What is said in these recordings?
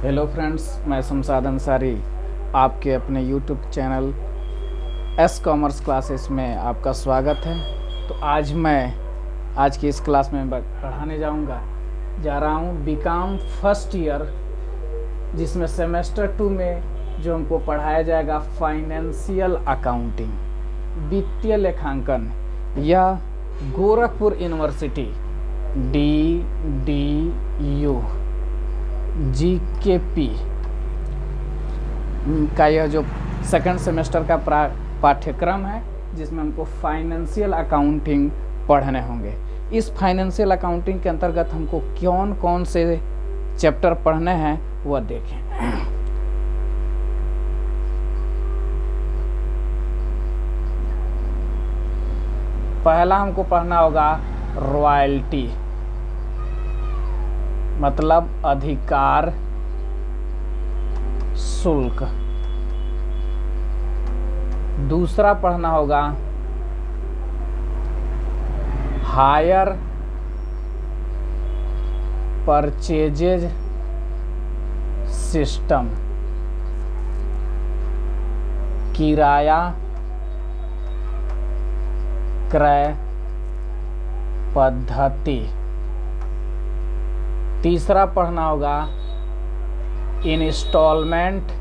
Hello friends, मैं शमशाद अंसारी आपके अपने YouTube channel S commerce classes में आपका स्वागत है। तो आज की इस क्लास में पढ़ाने जा रहा हूँ बीकॉम फर्स्ट ईयर, जिसमें सेमेस्टर 2 में जो हमको पढ़ाया जाएगा फाइनेंशियल अकाउंटिंग, वित्तीय लेखांकन, या गोरखपुर यूनिवर्सिटी DDU GKP का यह जो सेकंड सेमेस्टर का पाठ्यक्रम है, जिसमें हमको फाइनेंशियल अकाउंटिंग पढ़ने होंगे। इस फाइनेंशियल अकाउंटिंग के अंतर्गत हमको कौन कौन से चैप्टर पढ़ने हैं वह देखें। पहला हमको पढ़ना होगा रॉयल्टी, मतलब अधिकार शुल्क। दूसरा पढ़ना होगा हायर परचेजेज सिस्टम, किराया क्रय पद्धति। तीसरा पढ़ना होगा इंस्टॉलमेंट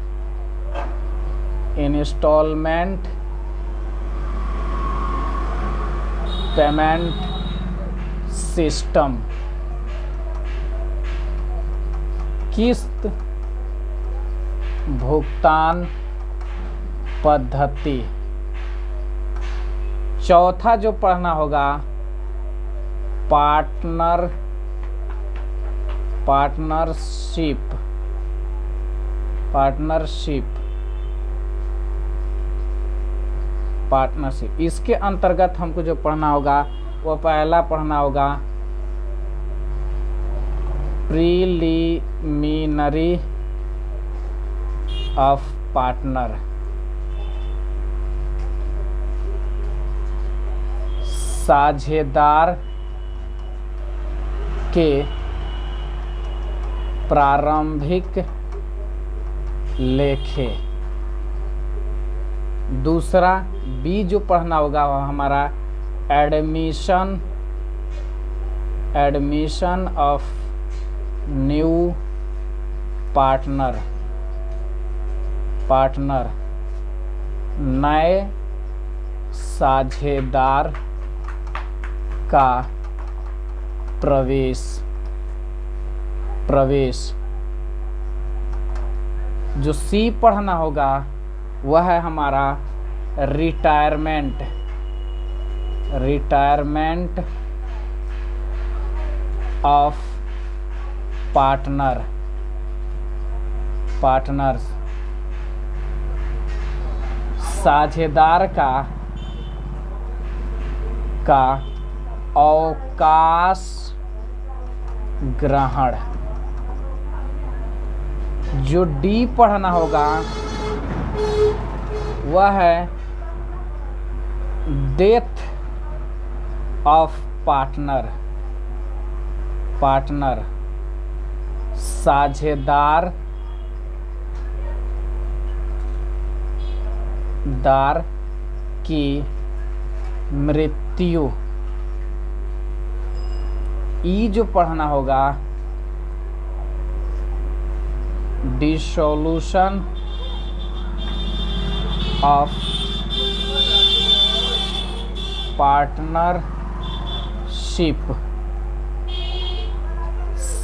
पेमेंट सिस्टम, किस्त भुगतान पद्धति। चौथा जो पढ़ना होगा पार्टनरशिप। इसके अंतर्गत हमको जो पढ़ना होगा वो पहला पढ़ना होगा प्रीलिमिनरी ऑफ पार्टनर, साझेदार के प्रारंभिक लेखे। दूसरा बी जो पढ़ना होगा वह हमारा एडमिशन ऑफ न्यू पार्टनर, नए साझेदार का प्रवेश। जो सी पढ़ना होगा वह है हमारा रिटायरमेंट ऑफ पार्टनर्स, साझेदार का अवकाश ग्रहण। जो डी पढ़ना होगा वह है डेथ ऑफ पार्टनर, साझेदार की मृत्यु। ई जो पढ़ना होगा डिसोल्यूशन ऑफ पार्टनरशिप,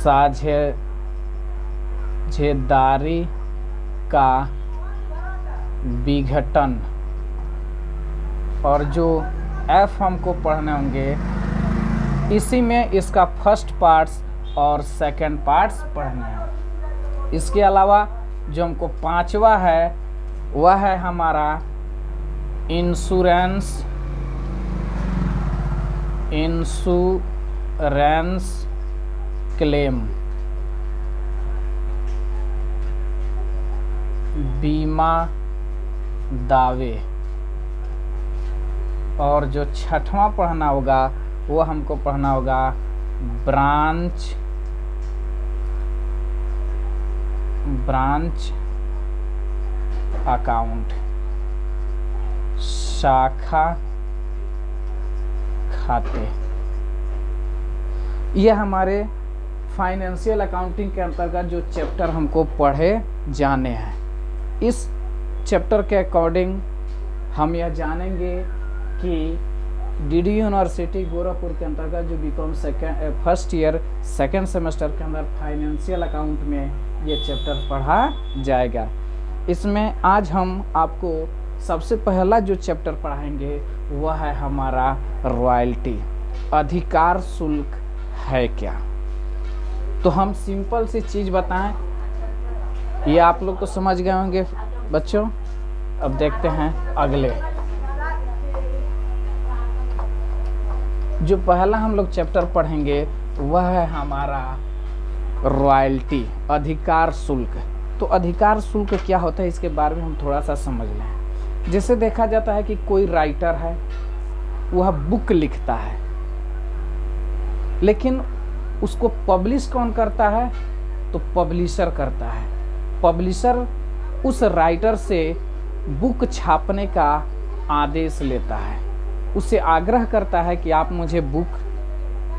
साझेदारी का विघटन। और जो एफ हमको पढ़ने होंगे, इसी में इसका फर्स्ट पार्ट्स और सेकंड पार्ट्स पढ़ने हैं। इसके अलावा जो हमको पांचवा है वह है हमारा इंश्योरेंस क्लेम, बीमा दावे। और जो छठवां पढ़ना होगा वो हमको पढ़ना होगा ब्रांच अकाउंट, शाखा खाते। यह हमारे फाइनेंशियल अकाउंटिंग के अंतर्गत जो चैप्टर हमको पढ़े जाने हैं। इस चैप्टर के अकॉर्डिंग हम यह जानेंगे कि डीडी यूनिवर्सिटी गोरखपुर के अंतर्गत जो BCom first year second semester के अंदर फाइनेंशियल अकाउंट में ये चैप्टर पढ़ा जाएगा। इसमें आज हम आपको सबसे पहला जो चैप्टर पढ़ाएंगे वह है हमारा रॉयल्टी। अधिकार शुल्क है क्या? तो हम सिंपल सी चीज़ बताएं, ये आप लोग तो समझ गए होंगे बच्चों। अब देखते हैं अगले जो पहला हम लोग चैप्टर पढ़ेंगे वह है हमारा रॉयल्टी, अधिकार शुल्क। तो अधिकार शुल्क क्या होता है इसके बारे में हम थोड़ा सा समझ लें। जैसे देखा जाता है कि कोई राइटर है, वह बुक लिखता है, लेकिन उसको पब्लिश कौन करता है? तो पब्लिशर करता है। पब्लिशर उस राइटर से बुक छापने का आदेश लेता है, उससे आग्रह करता है कि आप मुझे बुक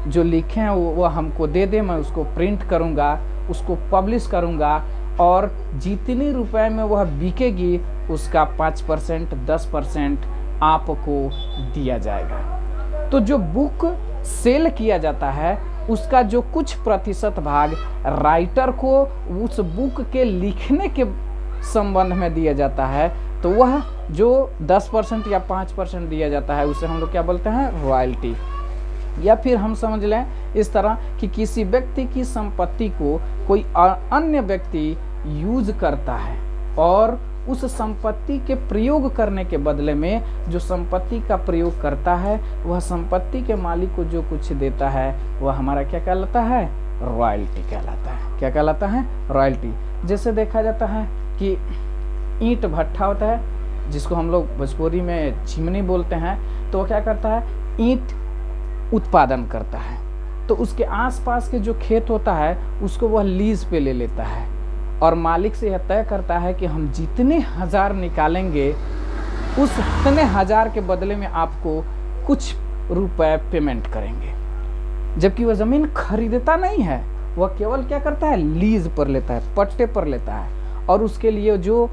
जो लिखे हैं वो हमको दे दे, मैं उसको प्रिंट करूँगा, उसको पब्लिश करूँगा और जितने रुपए में वह बिकेगी उसका 5% 10% आपको दिया जाएगा। तो जो बुक सेल किया जाता है उसका जो कुछ प्रतिशत भाग राइटर को उस बुक के लिखने के संबंध में दिया जाता है, तो वह जो 10% या 5% दिया जाता है उसे हम लोग क्या बोलते हैं? रॉयल्टी। या फिर हम समझ लें इस तरह कि किसी व्यक्ति की संपत्ति को कोई अन्य व्यक्ति यूज करता है और उस संपत्ति के प्रयोग करने के बदले में जो संपत्ति का प्रयोग करता है वह संपत्ति के मालिक को जो कुछ देता है वह हमारा क्या कहलाता है? रॉयल्टी कहलाता है। क्या कहलाता है? रॉयल्टी। जैसे देखा जाता है कि ईंट भट्ठा होता है जिसको हम लोग भोजपुरी में चिमनी बोलते हैं, तो वह क्या करता है? ईंट उत्पादन करता है। तो उसके आसपास के जो खेत होता है उसको वह लीज पे ले लेता है और मालिक से यह तय करता है कि हम जितने हजार निकालेंगे उस इतने हजार के बदले में आपको कुछ रुपए पेमेंट करेंगे। जबकि वह ज़मीन खरीदता नहीं है, वह केवल क्या करता है? लीज पर लेता है, पट्टे पर लेता है। और उसके लिए जो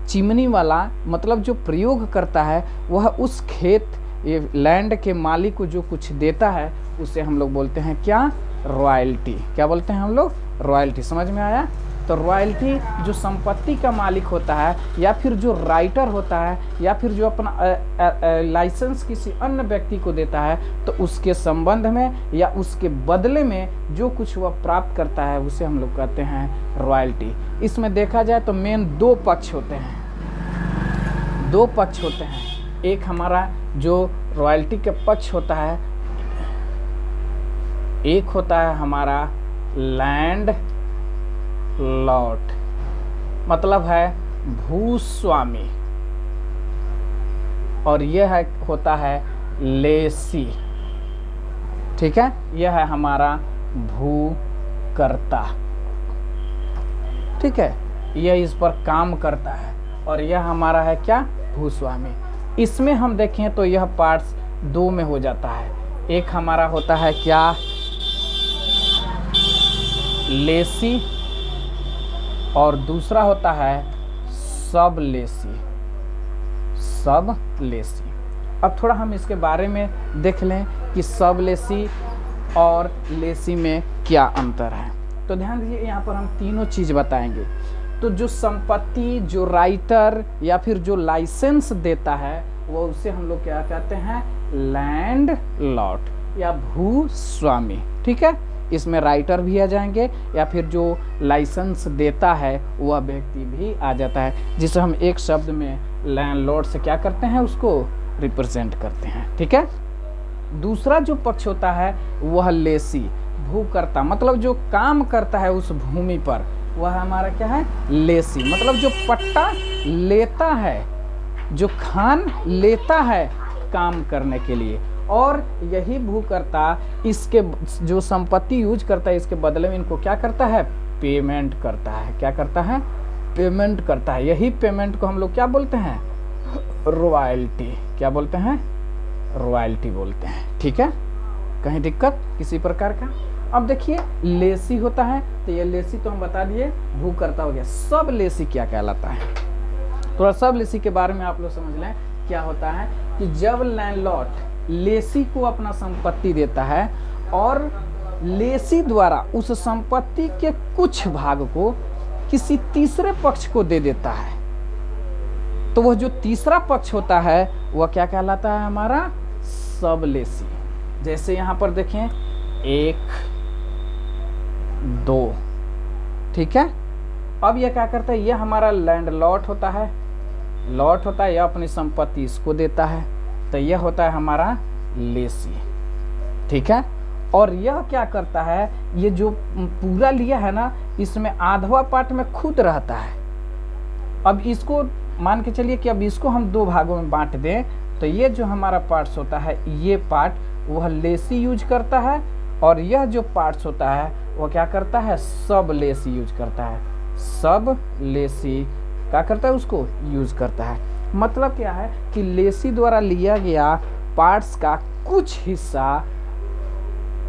चिमनी वाला मतलब जो प्रयोग करता है वह उस खेत ये लैंड के मालिक को जो कुछ देता है उसे हम लोग बोलते हैं क्या? रॉयल्टी। क्या बोलते हैं हम लोग? रॉयल्टी। समझ में आया? तो रॉयल्टी जो संपत्ति का मालिक होता है या फिर जो राइटर होता है या फिर जो अपना लाइसेंस किसी अन्य व्यक्ति को देता है, तो उसके संबंध में या उसके बदले में जो कुछ वह प्राप्त करता है उसे हम लोग कहते हैं रॉयल्टी। इसमें देखा जाए तो मेन दो पक्ष होते हैं। दो पक्ष होते हैं। एक हमारा जो रॉयल्टी के पक्ष होता है, एक होता है हमारा लैंड लॉट, मतलब है भूस्वामी, और यह होता है लेसी। ठीक है? यह है हमारा भूकर्ता। ठीक है? यह इस पर काम करता है और यह हमारा है क्या? भूस्वामी। इसमें हम देखें तो यह पार्ट्स दो में हो जाता है। एक हमारा होता है क्या? लेसी, और दूसरा होता है सब लेसी। सब लेसी। अब थोड़ा हम इसके बारे में देख लें कि सब लेसी और लेसी में क्या अंतर है। तो ध्यान दीजिए, यहाँ पर हम तीनों चीज़ बताएंगे। तो जो संपत्ति जो राइटर या फिर जो लाइसेंस देता है वो उसे हम लोग क्या कहते हैं? लैंड लॉट या भूस्वामी। ठीक है? इसमें राइटर भी आ जाएंगे या फिर जो लाइसेंस देता है वह व्यक्ति भी आ जाता है, जिसे हम एक शब्द में लैंडलॉर्ड से क्या करते हैं? उसको रिप्रेजेंट करते हैं। ठीक है? दूसरा जो पक्ष होता है वह लेसी, भूकर्ता, मतलब जो काम करता है उस भूमि पर, वह हमारा क्या है? लेसी। मतलब जो पट्टा लेता है, जो खान लेता है काम करने के लिए, और यही भूकर्ता इसके जो संपत्ति यूज करता है इसके बदले में इनको क्या करता है? पेमेंट करता है। क्या करता है? पेमेंट करता है। यही पेमेंट को हम लोग क्या बोलते हैं? रॉयल्टी। क्या बोलते हैं? रॉयल्टी बोलते हैं। ठीक है, कहीं दिक्कत किसी प्रकार का? अब देखिए लेसी होता है, तो ये लेसी तो हम बता दिए, भूकर्ता हो गया। सब लेसी क्या कहलाता है? थोड़ा सब लेसी के बारे में आप लोग समझ लें। क्या होता है कि जब लैंडलॉर्ड लेसी को अपना संपत्ति देता है और लेसी द्वारा उस संपत्ति के कुछ भाग को किसी तीसरे पक्ष को दे देता है, तो वह जो तीसरा पक्ष होता है वह क्या कहलाता है? हमारा सब लेसी। जैसे यहाँ पर देखें 1 2, ठीक है। अब यह क्या करता है? यह हमारा लैंड लॉट होता है, लॉट होता है, यह अपनी संपत्ति इसको देता है, तो यह होता है हमारा लेसी। ठीक है, और यह क्या करता है? ये जो पूरा लिया है ना, इसमें आधवा पार्ट में खुद रहता है। अब इसको मान के चलिए कि अब इसको हम 2 भागों में बांट दें, तो ये जो हमारा पार्ट्स होता है, ये पार्ट वह लेसी यूज करता है, और यह जो पार्ट्स होता है वह क्या करता है? सब लेसी यूज करता है। सब लेसी क्या करता है? उसको यूज करता है। मतलब क्या है कि लेसी द्वारा लिया गया पार्ट्स का कुछ हिस्सा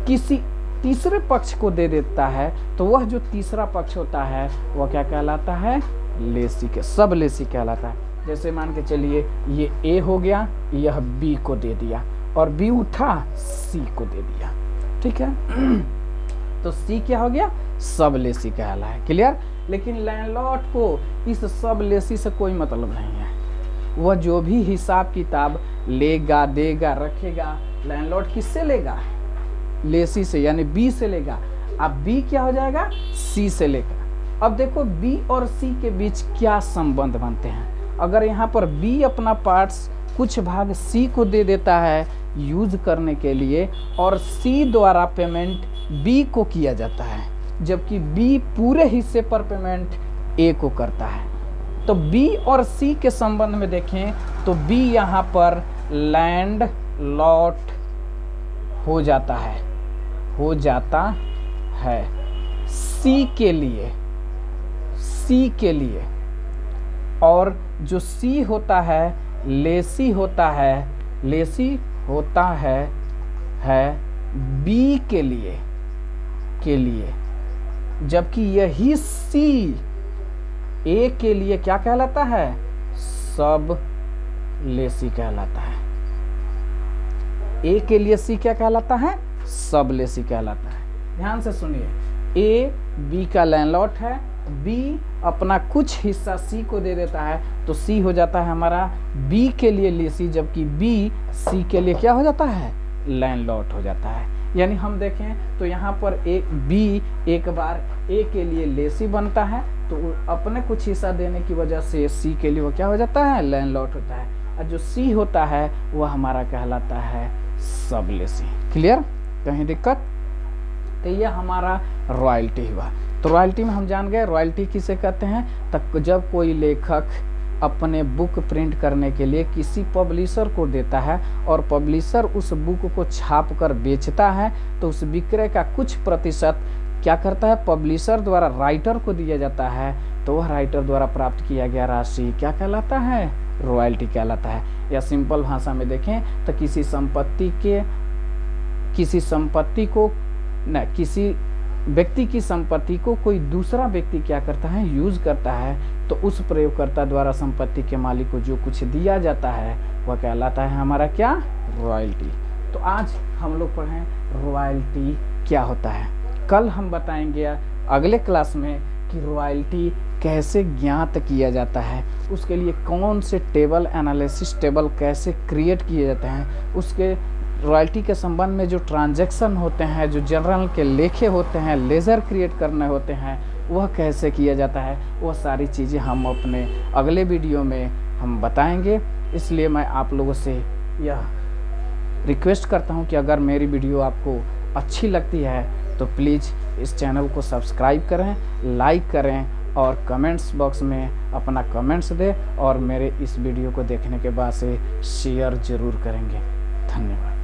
किसी तीसरे पक्ष को दे देता है, तो वह जो तीसरा पक्ष होता है वह क्या कहलाता है? लेसी के सब लेसी कहलाता है। जैसे मान के चलिए ये ए हो गया, यह बी को दे दिया, और बी उठा सी को दे दिया। ठीक है, तो सी क्या हो गया? सब लेसी कहला है। क्लियर? लेकिन लैंडलॉर्ड को इस सब लेसी से कोई मतलब नहीं है। वह जो भी हिसाब किताब लेगा, देगा, रखेगा, लैंडलॉर्ड किससे लेगा? लेसी से, यानी बी से लेगा। अब बी क्या हो जाएगा? सी से लेगा। अब देखो बी और सी के बीच क्या संबंध बनते हैं। अगर यहाँ पर बी अपना पार्ट्स कुछ भाग सी को दे देता है यूज करने के लिए, और सी द्वारा पेमेंट बी को किया जाता है, जबकि बी पूरे हिस्से पर पेमेंट ए को करता है, तो बी और सी के संबंध में देखें तो बी यहाँ पर लैंड लॉट हो जाता है, सी के लिए, और जो सी होता है लेसी होता है बी के लिए, जबकि यही सी ए के लिए क्या कहलाता है? सब लेसी कहलाता है। ए के लिए सी क्या कहलाता है? सब लेसी कहलाता है। ध्यान से सुनिए, ए बी का लैंडलॉर्ड है, बी अपना कुछ हिस्सा सी को दे देता है, तो सी हो जाता है हमारा बी के लिए लेसी, जबकि बी सी के लिए क्या हो जाता है? लैंडलॉर्ड हो जाता है। यानी हम देखें तो यहाँ पर एक बी एक बार ए के लिए लेसी बनता है, तो अपने कुछ हिस्सा देने की वजह से सी के लिए वो क्या हो जाता है? लैंडलॉर्ड होता है। और जो सी होता है वह हमारा कहलाता है सब लेसी। क्लियर? कहीं दिक्कत? तो यह हमारा रॉयल्टी हुआ। तो रॉयल्टी में हम जान गए रॉयल्टी किसे कहते हैं। तक जब कोई लेखक अपने बुक प्रिंट करने के लिए किसी पब्लिशर को देता है और पब्लिशर उस बुक को छाप कर बेचता है, तो उस विक्रय का कुछ प्रतिशत क्या करता है? पब्लिशर द्वारा राइटर को दिया जाता है, तो वह राइटर द्वारा प्राप्त किया गया राशि क्या कहलाता है? रॉयल्टी कहलाता है। या सिंपल भाषा में देखें तो किसी व्यक्ति की संपत्ति को कोई दूसरा व्यक्ति क्या करता है? यूज करता है, तो उस प्रयोगकर्ता द्वारा संपत्ति के मालिक को जो कुछ दिया जाता है वह कहलाता है हमारा क्या? रॉयल्टी। तो आज हम लोग पढ़ें रॉयल्टी क्या होता है। कल हम बताएंगे अगले क्लास में कि रॉयल्टी कैसे ज्ञात किया जाता है, उसके लिए कौन से टेबल एनालिसिस टेबल कैसे क्रिएट किए जाते हैं, उसके रॉयल्टी के संबंध में जो ट्रांजैक्शन होते हैं, जो जर्नल के लेखे होते हैं, लेजर क्रिएट करने होते हैं, वह कैसे किया जाता है, वह सारी चीज़ें हम अपने अगले वीडियो में हम बताएंगे। इसलिए मैं आप लोगों से यह रिक्वेस्ट करता हूं कि अगर मेरी वीडियो आपको अच्छी लगती है तो प्लीज़ इस चैनल को सब्सक्राइब करें, लाइक करें और कमेंट्स बॉक्स में अपना कमेंट्स दें, और मेरे इस वीडियो को देखने के बाद से शेयर ज़रूर करेंगे। धन्यवाद।